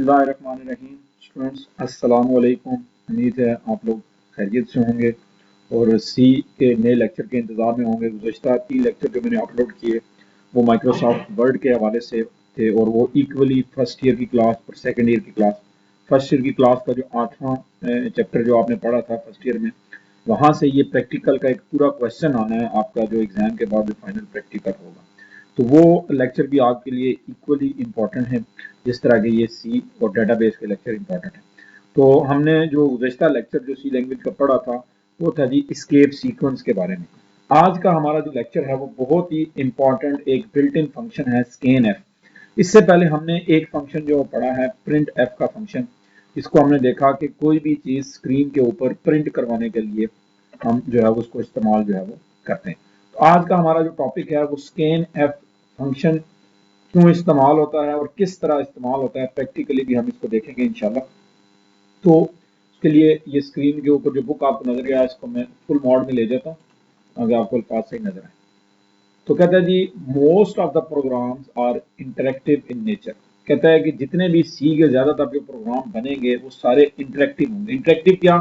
बिस्मिल्लाहिर्रहमानिर्रहीम। स्टूडेंट्स अस्सलाम वालेकुम। उम्मीद है आप लोग खैरियत से होंगे और सी के नए लेक्चर के इंतज़ार में होंगे। गुज़श्ता 3 लेक्चर जो मैंने अपलोड किए वो माइक्रोसॉफ्ट वर्ड के हवाले से थे और वो इक्वली फर्स्ट ईयर की क्लास और सेकेंड ईयर की क्लास। फर्स्ट ईयर की क्लास का जो 8वां चैप्टर जो आपने पढ़ा था फर्स्ट ईयर में, वहाँ से ये प्रैक्टिकल का एक पूरा क्वेश्चन आना है आपका, जो एग्ज़ाम के बाद जो फाइनल प्रैक्टिकल होगा। तो वो लेक्चर भी आपके लिए इक्वली इम्पॉर्टेंट है जिस तरह के ये सी और डेटाबेस के लेक्चर इम्पॉर्टेंट हैं। तो हमने जो गुज़श्ता लेक्चर जो सी लैंग्वेज का पढ़ा था वो था जी एस्केप सीक्वेंस के बारे में। आज का हमारा जो लेक्चर है वो बहुत ही इम्पॉर्टेंट एक बिल्ट इन फंक्शन है स्कैन एफ। इससे पहले हमने एक फंक्शन जो पढ़ा है प्रिंट एफ का फंक्शन। इसको हमने देखा कि कोई भी चीज़ स्क्रीन के ऊपर प्रिंट करवाने के लिए हम जो है उसको इस्तेमाल जो है वो करते हैं। तो आज का हमारा जो टॉपिक है वो स्कैन एफ फंक्शन क्यों इस्तेमाल होता है और किस तरह इस्तेमाल होता है, प्रैक्टिकली भी हम इसको देखेंगे इंशाल्लाह। तो उसके लिए ये स्क्रीन के ऊपर जो बुक आपको नजर आया इसको मैं फुल मोड में ले जाता हूँ अगर आपको अल्फाज सही नजर आए। तो कहता है जी most of the programs are interactive in nature. कहता है कि जितने भी सी के ज्यादातर जो प्रोग्राम बनेंगे वो सारे इंटरेक्टिव होंगे। इंटरेक्टिव क्या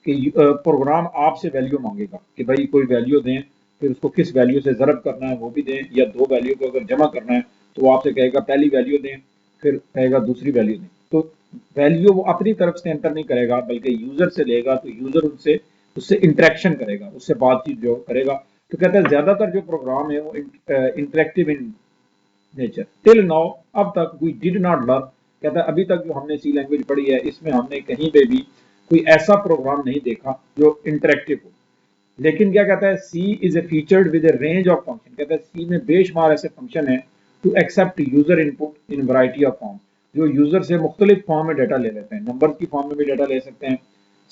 कि प्रोग्राम आपसे वैल्यू मांगेगा कि भाई कोई वैल्यू दें, फिर उसको किस वैल्यू से ज़रब करना है वो भी दें, या दो वैल्यू को अगर जमा करना है तो वो आपसे कहेगा पहली वैल्यू दें, फिर कहेगा दूसरी वैल्यू दें। तो वैल्यू वो अपनी तरफ से एंटर नहीं करेगा बल्कि यूजर से लेगा, तो यूजर उससे उससे इंटरेक्शन करेगा, उससे बातचीत जो करेगा। तो कहता है ज्यादातर जो प्रोग्राम है वो interactive in nature. Till now, अब तक वी डिड नॉट लर्न। कहता है अभी तक जो हमने सी लैंग्वेज पढ़ी है इसमें हमने कहीं पे भी कोई ऐसा प्रोग्राम नहीं देखा जो इंटरेक्टिव हो। लेकिन क्या कहता है, C is a featured with a range of function. कहता है सी में बेशुमार ऐसे फंक्शन है to accept user input in variety of form, जो यूजर से मुख्तलिफ फॉर्म में डाटा ले लेते हैं। नंबर की फॉर्म में भी डाटा ले सकते हैं,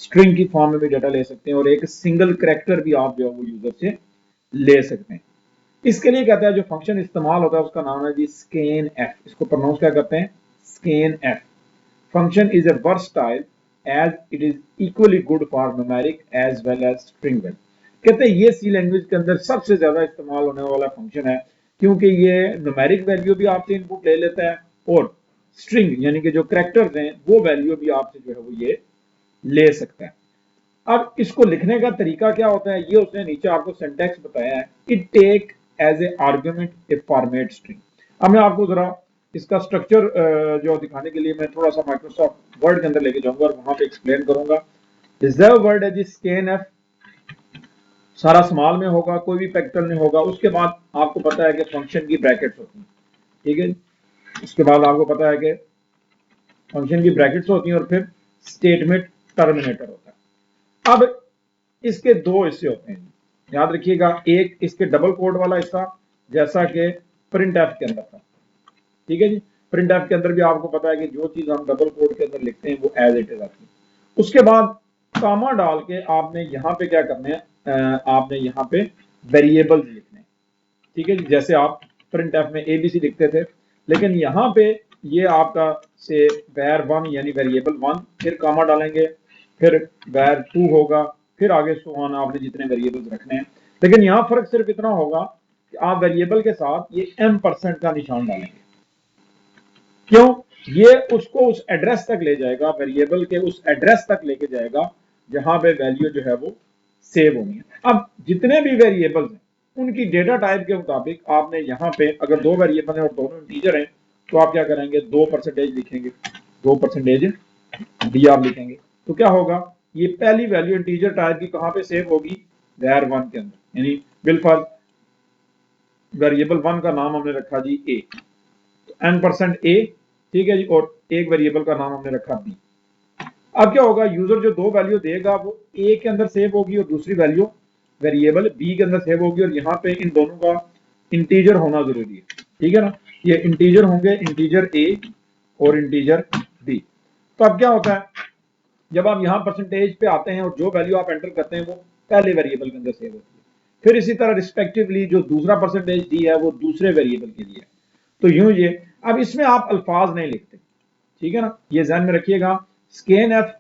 स्ट्रिंग की फॉर्म में भी डाटा ले सकते हैं, और एक सिंगल करेक्टर भी आप जो है वो यूजर से ले सकते हैं। इसके लिए कहता है जो फंक्शन इस्तेमाल होता है उसका नाम है जी स्कैन एफ। इसको प्रोनाउंस क्या करते हैं, scanf. Function is a versatile as it is equally good for numeric as well as string value. कहते हैं ये सी लैंग्वेज के अंदर सबसे ज्यादा इस्तेमाल होने वाला फंक्शन है, क्योंकि ये न्यूमेरिक वैल्यू भी आपसे इनपुट ले लेता है और स्ट्रिंग यानी कि जो करेक्टर्स हैं वो वैल्यू भी आपसे जो है वो ये ले सकता है। अब इसको लिखने का तरीका क्या होता है, ये उसने नीचे आपको सिंटैक्स बताया है। It take as a argument a format string. अब मैं आपको जरा इसका स्ट्रक्चर जो दिखाने के लिए मैं थोड़ा सा माइक्रोसॉफ्ट वर्ड के अंदर लेके जाऊंगा और वहां पे एक्सप्लेन करूंगा। रिजर्व वर्ड है जी स्कैन एफ, सारा स्मॉल में होगा, कोई भी कैपिटल में होगा। उसके बाद आपको पता है कि फंक्शन की ब्रैकेट्स होती हैं, ठीक है। उसके बाद आपको पता है कि फंक्शन की ब्रैकेट्स होती हैं और फिर स्टेटमेंट टर्मिनेटर होता है। अब इसके दो हिस्से होते हैं, याद रखिएगा। एक इसके डबल कोड वाला हिस्सा, जैसा कि प्रिंट एफ के अंदर था, ठीक है जी। प्रिंट एफ के अंदर भी आपको पता है कि जो चीज हम डबल कोड के अंदर लिखते हैं वो एज इट इज आती है। उसके बाद कामा डाल के आपने यहाँ पे क्या करना है, आपने यहाँ पे वेरिएबल्स लिखने हैं, ठीक है जी। जैसे आप प्रिंट एफ में एबीसी लिखते थे, लेकिन यहाँ पे ये आपका से वैर वन यानी वेरिएबल वन, फिर कामा डालेंगे, फिर वैर टू होगा, फिर आगे सो ऑन आपने जितने वेरिएबल्स रखने हैं। लेकिन यहाँ फर्क सिर्फ इतना होगा कि आप वेरिएबल के साथ ये m% का निशान डालेंगे। क्यों, ये उसको उस एड्रेस तक ले जाएगा, वेरिएबल के उस एड्रेस तक लेके जाएगा जहां पे वैल्यू जो है वो सेव होनी है। अब जितने भी वेरिएबल्स हैं उनकी डेटा टाइप के मुताबिक आपने यहाँ पे अगर दो वेरिएबल हैं और दोनों इंटीजर हैं तो आप क्या करेंगे, 2% लिखेंगे, 2% डी आप लिखेंगे। तो क्या होगा, ये पहली वैल्यू इंटीजर टाइप की कहां पे सेव होगी, वैर वन के अंदर, यानी बिलफर्ज वेरिएबल वन का नाम हमने रखा जी ए, n% ए, ठीक है जी, और एक वेरिएबल का नाम हमने रखा बी। अब क्या होगा, यूजर जो दो वैल्यू देगा वो ए के अंदर सेव होगी और दूसरी वैल्यू वेरिएबल बी के अंदर सेव होगी, और यहाँ पे इन दोनों का इंटीजर होना जरूरी है, ठीक है ना। ये इंटीजर होंगे, इंटीजर ए और इंटीजर बी। तो अब क्या होता है, जब आप यहाँ परसेंटेज पे आते हैं और जो वैल्यू आप एंटर करते हैं वो पहले वेरिएबल के अंदर सेव होती है, फिर इसी तरह रिस्पेक्टिवली जो दूसरा परसेंटेज डी है वो दूसरे वेरिएबल के लिए। तो यूं ये, अब इसमें आप अल्फाज नहीं लिखते, ठीक है ना, ये ध्यान में रखिएगा। स्कैन एफ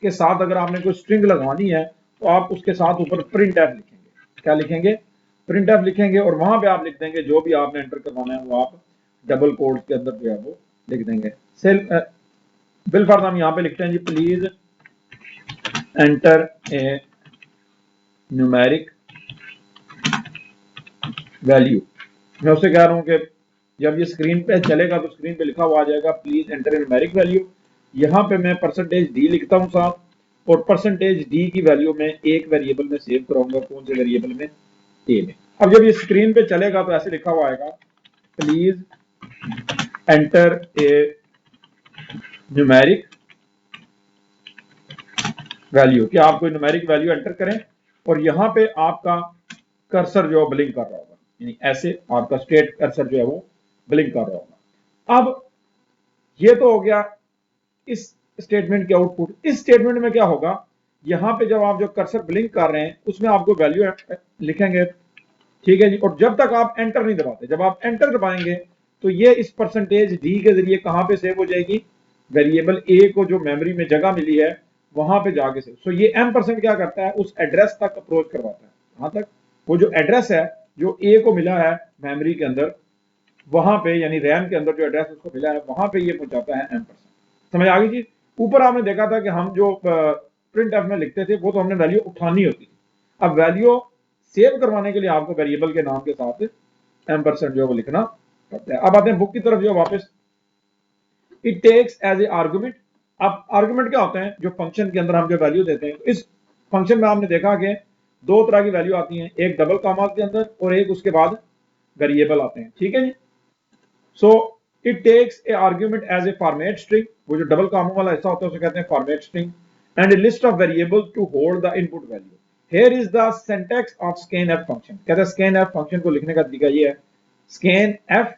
के साथ अगर आपने कोई स्ट्रिंग लगवानी है तो आप उसके साथ ऊपर प्रिंट एफ लिखेंगे। क्या लिखेंगे, प्रिंट एफ लिखेंगे, और वहां पे आप लिख देंगे जो भी आपने एंटर करवाना है वो आप डबल कोड के अंदर जो है वो लिख देंगे। सेल बिल फर्ज हम यहाँ पे लिखते हैं जी, please enter a numeric value. मैं उससे कह रहा हूँ कि जब ये स्क्रीन पे चलेगा तो स्क्रीन पे लिखा हुआ आ जाएगा please enter a numeric value. यहाँ पे मैं परसेंटेज डी लिखता हूँ साहब, और परसेंटेज डी की वैल्यू में एक वेरिएबल में सेव कराऊंगा, कौन से वेरिएबल में, ए में। अब जब ये स्क्रीन पे चलेगा तो ऐसे लिखा हुआ आएगा please enter a numeric value, कि आप कोई न्यूमेरिक वैल्यू एंटर करें और यहाँ पे आपका कर्सर जो ब्लिंक कर रहा होगा, यानी ऐसे आपका स्टेट कर्सर जो है वो ब्लिंक कर रहा होगा। अब ये तो हो गया इस स्टेटमेंट की आउटपुट। इस स्टेटमेंट में क्या होगा, यहां पे जब आप जो कर्सर ब्लिंक कर रहे हैं उसमें आपको वैल्यू लिखेंगे, ठीक है जी। और जब तक आप एंटर नहीं दबाते, जब आप एंटर दबाएंगे तो ये इस परसेंटेज डी के जरिए कहां पे सेव हो जाएगी, वेरिएबल ए को जो मेमोरी में जगह मिली है वहां पे जाके सेव। सो ये m% क्या करता है, उस एड्रेस तक अप्रोच करवाता है, कहां तक, वो जो एड्रेस है जो ए को मिला है मेमोरी के अंदर, वहां पे यानी रैम के अंदर जो एड्रेस उसको मिला है वहां पे ये पहुंचाता है m%। समझ आ गई जी। ऊपर आपने देखा था कि हम जो प्रिंट एफ में लिखते थे वो तो हमने वैल्यू उठानी होती थी, अब वैल्यू सेव करवाने के लिए आपको वेरिएबल के नाम के साथ m% जो है वो लिखना पड़ता है। अब आते हैं बुक की तरफ जो वापस, it takes as a argument. अब आर्गुमेंट क्या होते हैं, जो फंक्शन के अंदर हम जो वैल्यू देते हैं। इस फंक्शन में आपने देखा कि दो तरह की वैल्यू आती हैं, एक डबल कामा के अंदर और एक उसके बाद वेरिएबल आते हैं, ठीक है जी। So it takes a argument as a format string, वो जो डबल कामों वाला हिस्सा होता है उसे कहते हैं format string, and a list of variables to hold the input value. Here is the syntax of scanf function. कहते हैं स्कैन-एफ फंक्शन को लिखने का तरीका ये है, स्कैन-एफ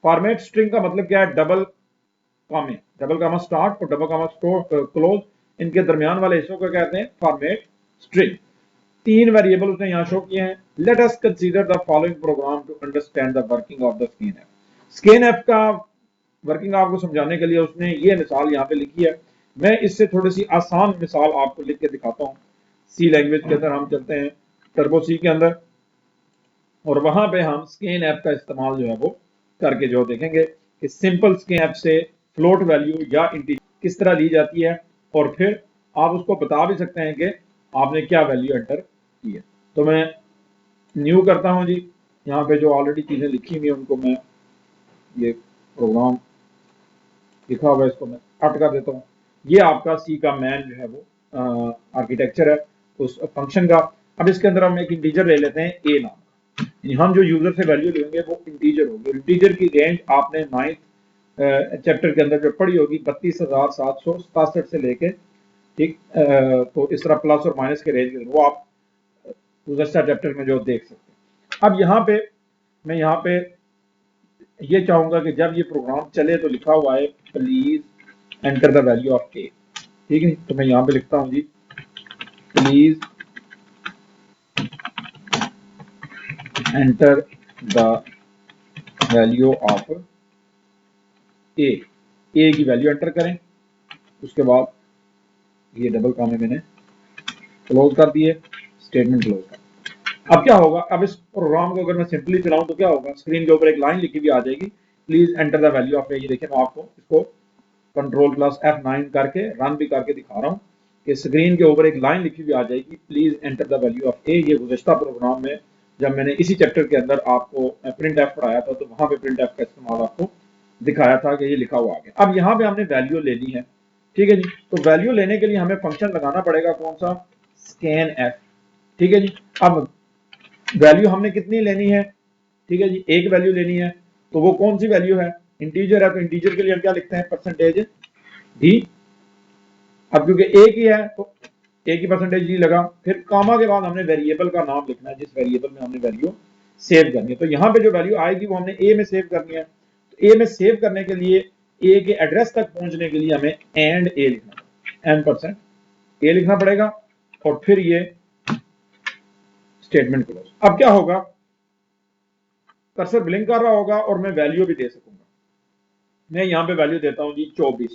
फॉर्मेट स्ट्रिंग का मतलब क्या है, डबल कामे, डबल कामा स्टार्ट और डबल कामा क्लोज, इनके दरमियान वाले हिस्सों को कहते हैं फॉर्मेट स्ट्रिंग। तीन वेरिएबल उसने यहां शो किए हैं। Let us consider the following program to understand the working of the scanf. Scanf का वर्किंग आपको समझाने के लिए उसने ये मिसाल यहाँ पे लिखी है। मैं इससे थोड़ी सी आसान मिसाल आपको लिख के दिखाता हूँ। सी लैंग्वेज के अंदर हम चलते हैं टर्बो सी के अंदर, और वहां पे हम स्कैन-एफ का इस्तेमाल जो है वो करके जो देखेंगे कि सिंपल स्कैन-एफ से फ्लोट वैल्यू या इंटीजर किस तरह ली जाती है, और फिर आप उसको बता भी सकते हैं कि आपने क्या वैल्यू एंटर की है। तो मैं न्यू करता हूं जी, यहाँ पे जो ऑलरेडी चीजें लिखी हुई हैं उनको मैं, ये प्रोग्राम लिखा हुआ है इसको मैं कट कर देता हूँ। ये आपका सी का मैन जो है वो आर्किटेक्चर है उस फंक्शन का। अब इसके अंदर हम एक इंटीजर ले लेते हैं ए नाम, हम जो यूजर से वैल्यू लेंगे वो इंटीजर होगी। इंटीजर की रेंज आपने 9th चैप्टर के अंदर जो पढ़ी होगी 32,767 से लेके, ठीक, तो इस तरह प्लस और माइनस के रेंज वो आप गुज़श्ता चैप्टर में जो देख सकते हैं। अब यहाँ पे मैं यहाँ पे ये चाहूंगा कि जब ये प्रोग्राम चले तो लिखा हुआ है please enter the value of a, ठीक है। तो मैं यहाँ पे लिखता हूँ जी please enter the value of a, a की वैल्यू एंटर करें। उसके बाद ये डबल कामे मैंने क्लोज कर दिए, स्टेटमेंट क्लोज कर। अब क्या होगा, अब इस प्रोग्राम को अगर मैं सिंपली चलाऊं तो क्या होगा, स्क्रीन के ऊपर एक लाइन लिखी हुई आ जाएगी please enter the value of a. ये देखिए मैं आपको इसको Ctrl+F9 करके रन भी करके दिखा रहा हूँ कि स्क्रीन के ऊपर एक लाइन लिखी हुई आ जाएगी please enter the value of a. ये गुज़श्ता प्रोग्राम में जब मैंने इसी चैप्टर के अंदर आपको प्रिंट एफ पढ़ाया था तो वहां पे प्रिंट एफ का इस्तेमाल आपको दिखाया था कि ये लिखा हुआ आ गया। अब यहाँ पे हमने वैल्यू लेनी है, ठीक है जी। तो वैल्यू लेने के लिए हमें फंक्शन लगाना पड़ेगा कौन सा, स्कैन एफ, ठीक है जी। अब वैल्यू हमने कितनी लेनी है, ठीक है जी, एक वैल्यू लेनी है। तो वो कौन सी वैल्यू है, इंटीजर है, तो इंटीजर के लिए हम क्या लिखते हैं, परसेंटेज डी। अब क्योंकि एक ही है तो एक ही परसेंटेज डी लगा, फिर कामा के बाद हमने वेरिएबल का नाम लिखना है जिस वेरिएबल में हमने वैल्यू सेव करनी है। तो यहाँ पे जो वैल्यू आएगी वो हमने ए में सेव करनी है। तो ए में सेव करने के लिए ए के एड्रेस तक पहुंचने के लिए हमें एंड ए लिखना है, m% ए लिखना पड़ेगा, और फिर ये स्टेटमेंट क्लोज। अब क्या होगा, कर्सर ब्लिंक कर रहा होगा और मैं वैल्यू भी दे सकूंगा। मैं यहाँ पे वैल्यू देता हूँ जी 24,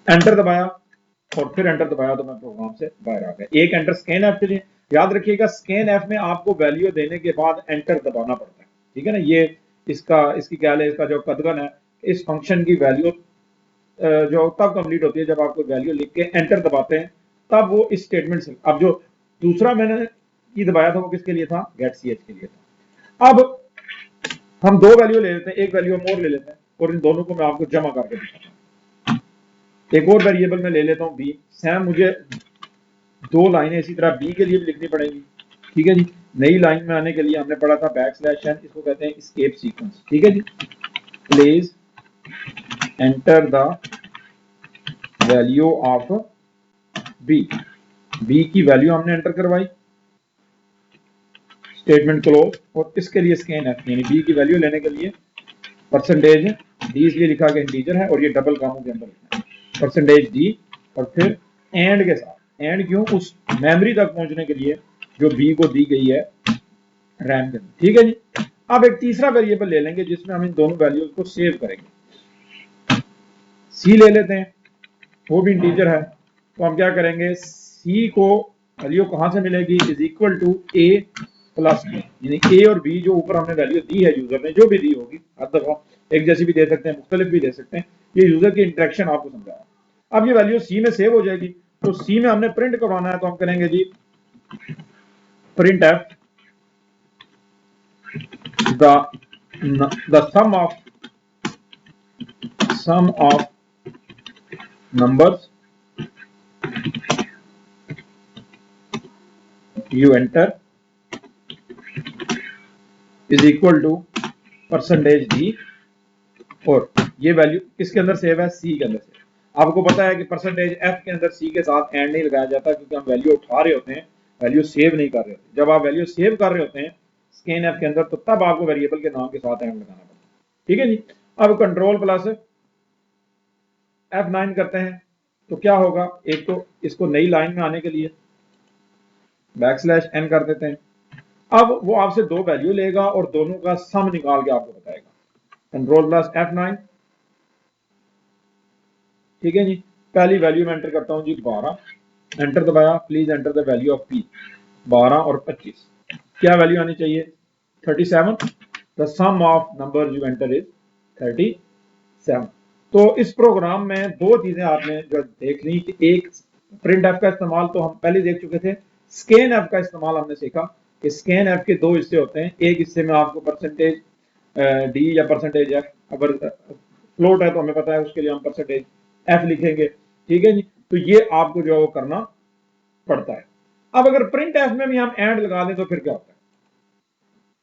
एंटर दबाया और फिर एंटर दबाया तो मैं प्रोग्राम से बाहर आ गया। एक एंटर स्कैन एफ के लिए, याद रखिएगा स्कैन एफ में आपको वैल्यू देने के बाद एंटर दबाना पड़ता है, ठीक है ना। ये इसकी क्या है, इसका जो कदगन है, इस फंक्शन की वैल्यू जो तब कंप्लीट होती है जब आप कोई वैल्यू लिख के एंटर दबाते हैं, तब वो इस स्टेटमेंट से। अब जो दूसरा मैंने की दबाया था वो किसके लिए था, गेट ch के लिए था। अब हम दो वैल्यू ले लेते हैं, एक वैल्यू हम और ले लेते हैं और इन दोनों को मैं आपको जमा करके दिखाता हूँ। एक और वेरिएबल में ले लेता हूँ बी। सेम मुझे दो लाइनें इसी तरह बी के लिए भी लिखनी पड़ेगी, ठीक है जी। नई लाइन में आने के लिए हमने पढ़ा था बैकस्लैश n, इसको कहते हैं एस्केप सीक्वेंस, ठीक है जी। Please enter the value of b, b की वैल्यू हमने एंटर करवाई, स्टेटमेंट क्लोज, और इसके लिए स्कैन एफ यानी बी की वैल्यू लेने के लिए परसेंटेज डी इसलिए लिखा गया इंटीजर है और ये डबल कामों के अंदर लिखा है परसेंटेज डी, और फिर एंड के साथ। एंड क्यों, उस मेमोरी तक पहुंचने के लिए जो बी को दी गई है रैम के अंदर, ठीक है जी। अब एक तीसरा वेरिएबल ले लेंगे जिसमें हम इन दोनों वैल्यूज को सेव करेंगे। सी ले लेते हैं, वो भी इंटीजर है, तो हम क्या करेंगे, सी को वैल्यू कहां से मिलेगी, is equal to a plus b, यानी ए और बी जो ऊपर हमने वैल्यू दी है यूजर ने, जो भी दी होगी, हर दफा एक जैसी भी दे सकते हैं, मुख्तलिफ भी दे सकते हैं, ये यूजर की इंटरेक्शन आपको समझाया। अब ये वैल्यू सी में सेव हो जाएगी, तो सी में हमने प्रिंट करवाना है, तो हम करेंगे जी printf the sum of numbers you enter is equal to percentage d, और ये वैल्यू किसके अंदर सेव है, सी के अंदर सेव। आपको पता है कि परसेंटेज एफ के अंदर सी के साथ एंड नहीं लगाया जाता, क्योंकि हम वैल्यू उठा रहे होते हैं, वैल्यू सेव नहीं कर रहे होते। जब आप वैल्यू सेव कर रहे होते हैं स्कैन एफ के अंदर, तो तब आपको वेरिएबल के नाम के साथ एंड लगाना पड़ता है, ठीक है जी। अब कंट्रोल प्लस F9 करते हैं, तो क्या होगा, एक तो इसको नई लाइन में आने के लिए बैकस्लैश n कर देते हैं। अब वो आपसे दो वैल्यू लेगा और दोनों का सम निकाल के आपको बताएगा। कंट्रोल प्लस F9, ठीक है जी। पहली वैल्यू में एंटर करता हूं जी 12, एंटर दबाया, please enter the value of p, 12 और 25, क्या वैल्यू आनी चाहिए, 37, the sum of number you enter is 37। तो इस प्रोग्राम में दो चीजें आपने जो देख ली कि एक प्रिंट एफ का इस्तेमाल तो हम पहले देख चुके थे, स्कैन एफ का इस्तेमाल हमने सीखा कि स्कैन एफ के दो हिस्से होते हैं, एक हिस्से में आपको परसेंटेज डी या परसेंटेज एफ, अगर फ्लोट है तो हमें पता है उसके लिए हम परसेंटेज एफ लिखेंगे, ठीक है जी। तो ये आपको जो है वो करना पड़ता है। अब अगर प्रिंट एफ में भी हम एंड लगा दें तो फिर क्या होता है,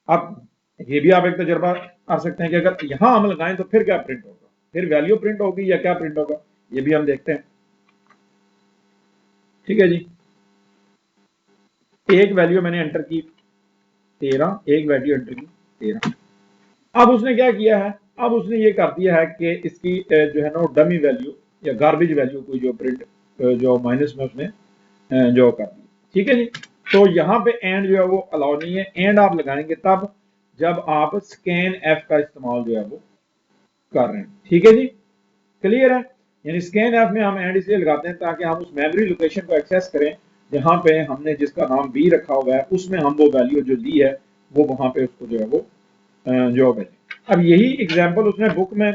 अब ये भी आप एक तजर्बा कर सकते हैं कि अगर यहां हम लगाएं तो फिर क्या प्रिंट होगा, फिर वैल्यू प्रिंट होगी या क्या प्रिंट होगा, ये भी हम देखते हैं, ठीक है जी। एक वैल्यू मैंने एंटर की 13, एक वैल्यू एंटर की 13। अब उसने क्या किया है, अब उसने ये कर दिया है कि इसकी जो है ना डमी वैल्यू या गार्बेज वैल्यू को जो प्रिंट जो माइनस में उसने जो कर दी, ठीक है जी। तो यहाँ पे एंड जो है वो अलाउ नहीं है, एंड आप लगाएंगे तब जब आप स्कैन एफ का इस्तेमाल जो है वो कर रहे हैं, ठीक है जी, क्लियर है। यानी स्कैन एफ में हम एंड इसलिए लगाते हैं ताकि हम उस मेमोरी लोकेशन को एक्सेस करें जहां पे हमने जिसका नाम बी रखा हुआ है, उसमें हम वो वैल्यू जो ली है वो वहां पे उसको जो है वो जो भेजें। अब यही एग्जांपल उसने बुक में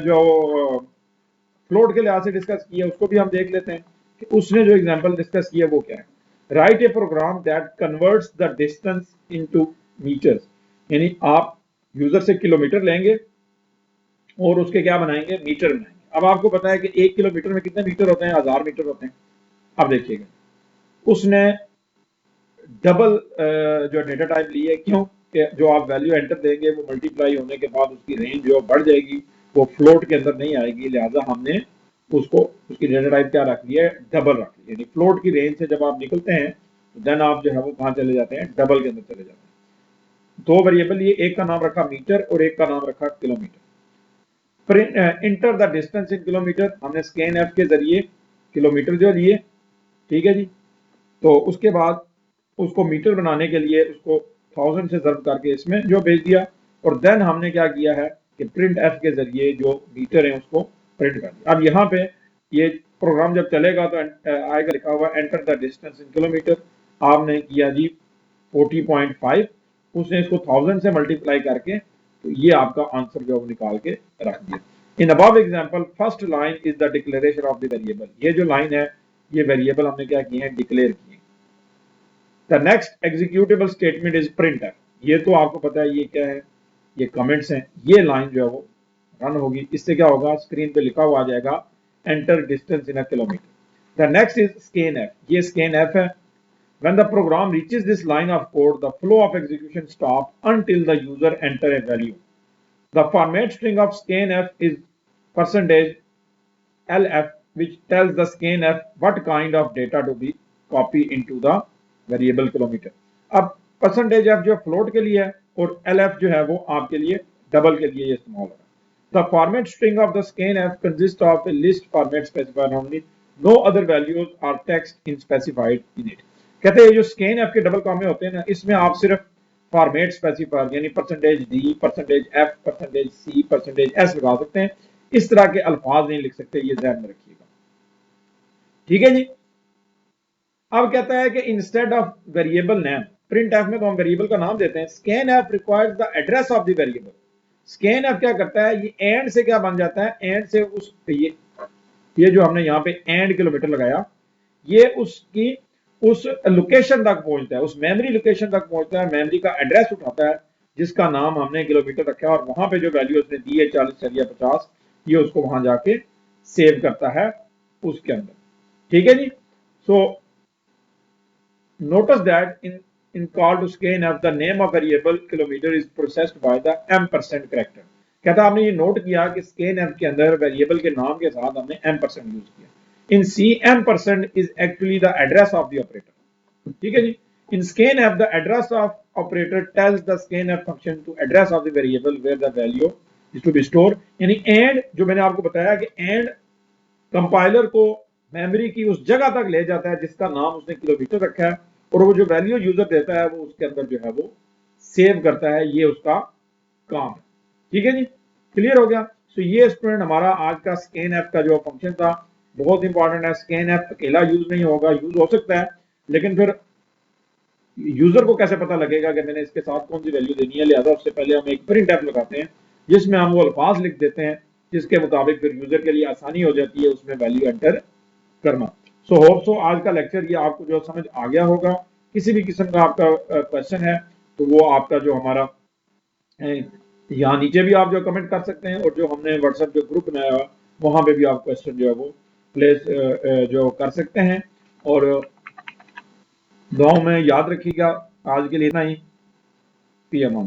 जो फ्लोट के लिहाज से डिस्कस किया उसको भी हम देख लेते हैं कि उसने जो एग्जांपल डिस्कस किया वो क्या है। Write a program that converts the distance into metres, यानी आप यूजर से किलोमीटर लेंगे और उसके क्या बनाएंगे, मीटर बनाएंगे। अब आपको पता है कि 1 किलोमीटर में कितने मीटर होते हैं, 1000 मीटर होते हैं। अब देखिएगा उसने डबल जो डेटा टाइप ली है, क्यों कि जो आप वैल्यू एंटर देंगे वो मल्टीप्लाई होने के बाद उसकी रेंज जो बढ़ जाएगी, वो फ्लोट के अंदर नहीं आएगी, लिहाजा हमने उसको उसकी डेटा टाइप क्या रख लिया है, डबल रख लिया। यानी फ्लोट की रेंज से जब आप निकलते हैं तो देन आप जो है वो कहाँ चले जाते हैं, डबल के अंदर चले जाते हैं। दो वेरिएबल लिए, एक का नाम रखा मीटर और एक का नाम रखा kilometre. Enter the distance in kilometre, हमने स्कैन एफ के जरिए किलोमीटर जो लिए, ठीक है जी। तो उसके बाद उसको मीटर बनाने के लिए उसको 1000 से ज़र्ब करके इसमें जो भेज दिया, और देन हमने क्या किया है कि प्रिंट एफ के जरिए जो मीटर है उसको प्रिंट कर दिया। अब यहाँ पे ये प्रोग्राम जब चलेगा तो आएगा लिखा हुआ enter the distance in kilometre, आपने किया जी 40.5, उसने इसको 1000 से मल्टीप्लाई करके तो ये आपका आंसर जो निकाल के रख दिया। In above example first line is the declaration of the variable, ये जो लाइन है ये वेरिएबल हमने क्या किए हैं, डिक्लेयर किए। The next executable statement is print है, ये तो आपको पता है ये क्या है, ये कमेंट्स हैं। ये लाइन जो है वो रन होगी, इससे क्या होगा, स्क्रीन पे लिखा हुआ आ जाएगा enter distance in a kilometre. The next is scan F, ये स्कैन एफ है। When the program reaches this line of code, the flow of execution stops until the user enter a value. The format string of scanf is %lf, which tells the scanf what kind of data to be copied into the variable kilometer. अब %f जो float के लिए है और lf जो है वो आपके लिए डबल के लिए इस्तेमाल होगा। The format string of the scanf consists of a list format specified only. No other values or text in specified in it. कहते हैं जो स्कैन एफ के डबल कॉमे होते हैं ना, इसमें आप सिर्फ फॉर्मेट स्पेसिफायर यानी %d, %f, %c, %s लगा सकते हैं। इस तरह के अल्फाज नहीं लिख सकते, ये ध्यान में रखिएगा। ठीक है जी। अब कहता है कि instead of variable name, print F में तो हम वेरिएबल का नाम देते हैं, scan F requires the address of the variable. Scan F क्या करता है, ये एंड से क्या बन जाता है, एंड से उस ये जो हमने यहाँ पे एंड किलोमीटर लगाया, ये उसकी उस लोकेशन तक पहुंचता है, उस मेमोरी लोकेशन तक पहुंचता है, मेमोरी का एड्रेस उठाता है जिसका नाम हमने किलोमीटर रखा है, और वहां पे जो वैल्यू उसने दी है 40 या 50, ये उसको वहां जाके सेव करता है उसके अंदर। ठीक है जी। So notice that in call to scanf the name of variable kilometre is processed by the m% character. कहता आपने ये नोट किया कि स्कैन एफ के अंदर वेरिएबल के नाम के साथ हमने m% यूज किया। In C, m% is actually the address of the operator. ठीक है जी। In scanf, the address of operator tells the scanf function to address of the variable where the value is to be stored. यानी and जो मैंने आपको बताया कि and compiler को memory की उस जगह तक ले जाता है जिसका नाम उसने किलोमीटर रखा है, और वो जो वैल्यू यूजर देता है वो उसके अंदर जो है वो सेव करता है, ये उसका काम है। ठीक है जी, क्लियर हो गया। तो ये स्टूडेंट हमारा आज का स्कैन एफ का जो फंक्शन था बहुत इंपॉर्टेंट है। स्कैन एफ अकेला यूज नहीं होगा, यूज हो सकता है, लेकिन फिर यूजर को कैसे पता लगेगा कि मैंने इसके साथ कौन सी वैल्यू देनी है, लिहाजा उससे पहले हम एक प्रिंट एफ लगाते हैं जिसमें हम वो अल्फाज लिख देते हैं जिसके मुताबिक फिर यूजर के लिए आसानी हो जाती है उसमें वैल्यू एंटर करना। सो होप सो आज का लेक्चर ये आपको जो समझ आ गया होगा। किसी भी किस्म का आपका क्वेश्चन है तो वो आपका जो हमारा यहाँ नीचे भी आप जो कमेंट कर सकते हैं, और जो हमने व्हाट्सएप जो ग्रुप बनाया वहां पे भी आप क्वेश्चन जो है वो प्लेस जो कर सकते हैं। और दुआओं में याद रखिएगा। आज के लिए इतना ही। पी अमान।